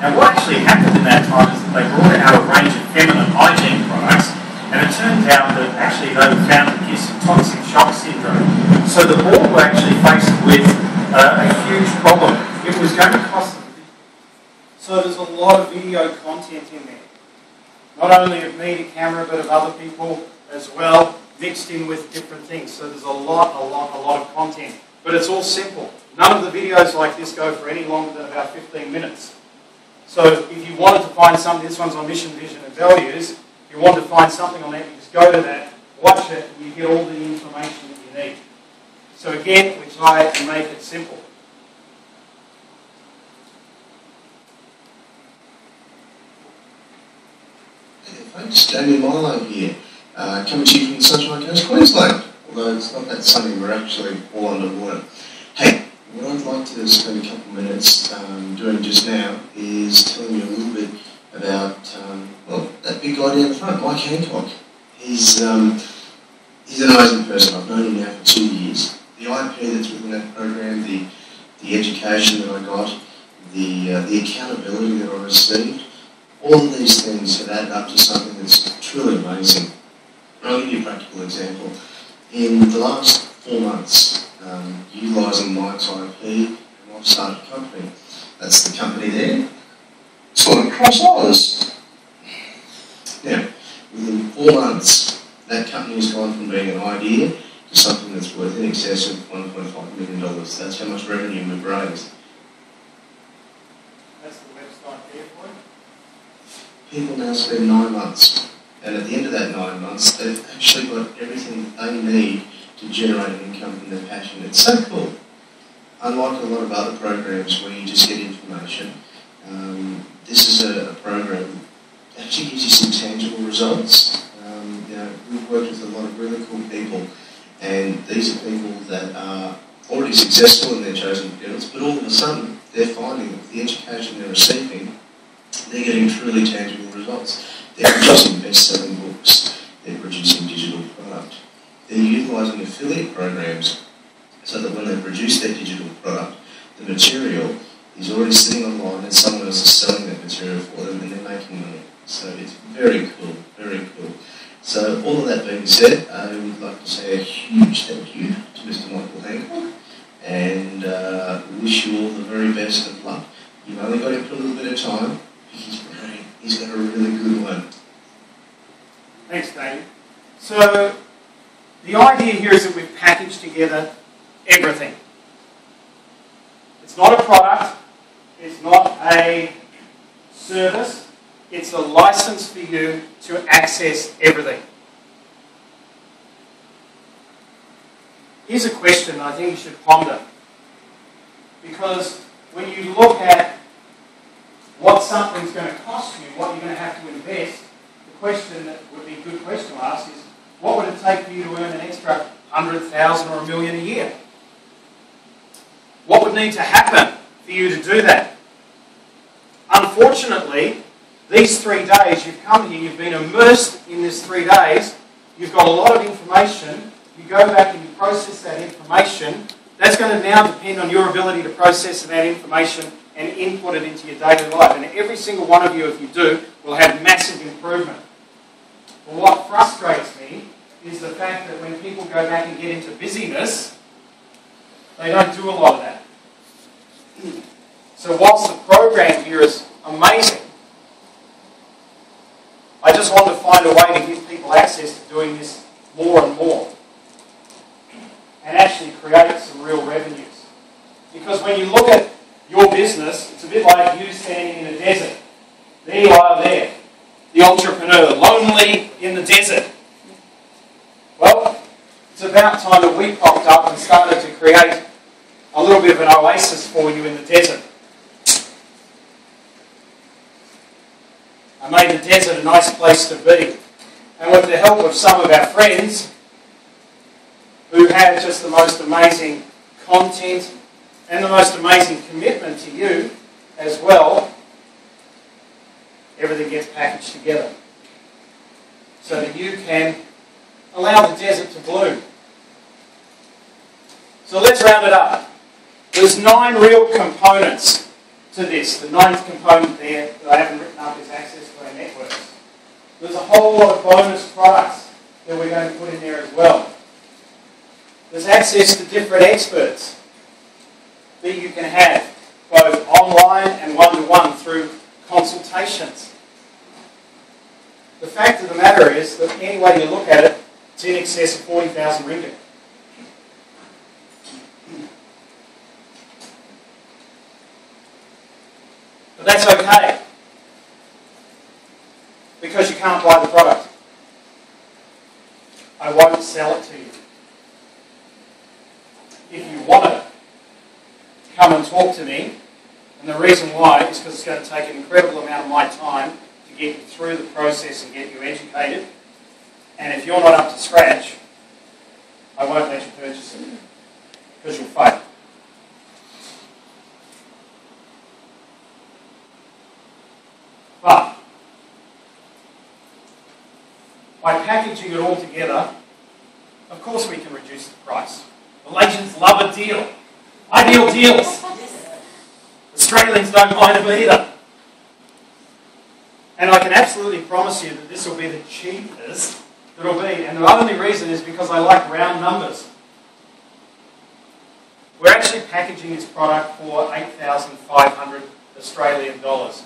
Now what actually happened in that time is that they brought out a range of feminine hygiene products, and it turned out that actually they were found to give some toxic shock syndrome. So the board were actually faced with a huge problem. It was going to cost them. So there's a lot of video content in there. Not only of me to camera, but of other people as well, mixed in with different things. So there's a lot of content. But it's all simple. None of the videos like this go for any longer than about 15 minutes. So if you wanted to find something, this one's on mission, vision and values, if you wanted to find something on that, you just go to that, watch it, and you get all the information that you need. So again, we try to make it simple. Folks, Damien Milo here, coming to you from the Sunshine Coast, Queensland, although it's not that sunny, we're actually all underwater. Hey, what I'd like to spend a couple of minutes doing just now is telling you a little bit about, well, that big guy down the front, Mike Hancock. He's an amazing person. I've known him now for 2 years. The IP that's within that program, the education that I got, the accountability that I received, all of these things have added up to something that's truly amazing. And I'll give you a practical example. In the last 4 months, utilising Mike's IP, I've started a company. That's the company there. It's called Cross Oz. Now, within 4 months, that company has gone from being an idea to something that's worth in excess of $1.5 million. That's how much revenue we've raised. That's the website there for you. People now spend 9 months, and at the end of that 9 months, they've actually got everything that they need to generate an income from their passion. It's so cool. Unlike a lot of other programs where you just get information, this is a program that actually gives you some tangible results. We've worked with a lot of really cool people, and these are people that are already successful in their chosen fields, but all of a sudden they're finding that with the education they're receiving, they're getting truly tangible results. They're producing best-selling books. They're producing digital product. They're utilising affiliate programs so that when they produce their digital product, the material is already sitting online and someone else is selling that material for them and they're making money. So it's very cool, very cool. So all of that being said, I would like to say a huge thank you to Mr. Michael Hancock and wish you all the very best of luck. You've only got him for a little bit of time. He's brilliant. He's got a really good one. Thanks, Dave. So the idea here is that we've packaged together everything. It's not a product. It's not a service. It's a license for you to access everything. Here's a question I think you should ponder. Because when you look at what something's going to cost you, what you're going to have to invest, the question that would be a good question to ask is, what would it take for you to earn an extra 100,000 or $1 million a year? What would need to happen for you to do that? Unfortunately, these 3 days you've come here, you've been immersed in this 3 days, you've got a lot of information, you go back and you process that information, that's going to now depend on your ability to process that information and input it into your daily life. And every single one of you, if you do, will have massive improvement. But what frustrates me is the fact that when people go back and get into busyness, they don't do a lot of that. So whilst the program here is amazing, I just want to find a way to give people access to doing this more and more and actually create some real revenues. Because when you look at your business, it's a bit like you standing in a desert. There you are there, the entrepreneur, lonely in the desert. Well, it's about time that we popped up and started to create a little bit of an oasis for you in the desert. I made the desert a nice place to be. And with the help of some of our friends who have just the most amazing content and the most amazing commitment to you as well, everything gets packaged together so that you can allow the desert to bloom. So let's round it up. There's 9 real components to this. The ninth component there that I haven't written up is access to our networks. There's a whole lot of bonus products that we're going to put in there as well. There's access to different experts that you can have, both online and one-to-one through consultations. The fact of the matter is that any way you look at it, it's in excess of 40,000 ringgit. But that's okay, because you can't buy the product. I won't sell it to you. If you want it, come and talk to me. And the reason why is because it's going to take an incredible amount of my time to get you through the process and get you educated. And if you're not up to scratch, I won't let you purchase it, because you'll fail. But by packaging it all together, of course we can reduce the price. Malaysians love a deal. Ideal deals. Australians don't mind them either. And I can absolutely promise you that this will be the cheapest that will be. And the only reason is because I like round numbers. We're actually packaging this product for 8,500 Australian dollars.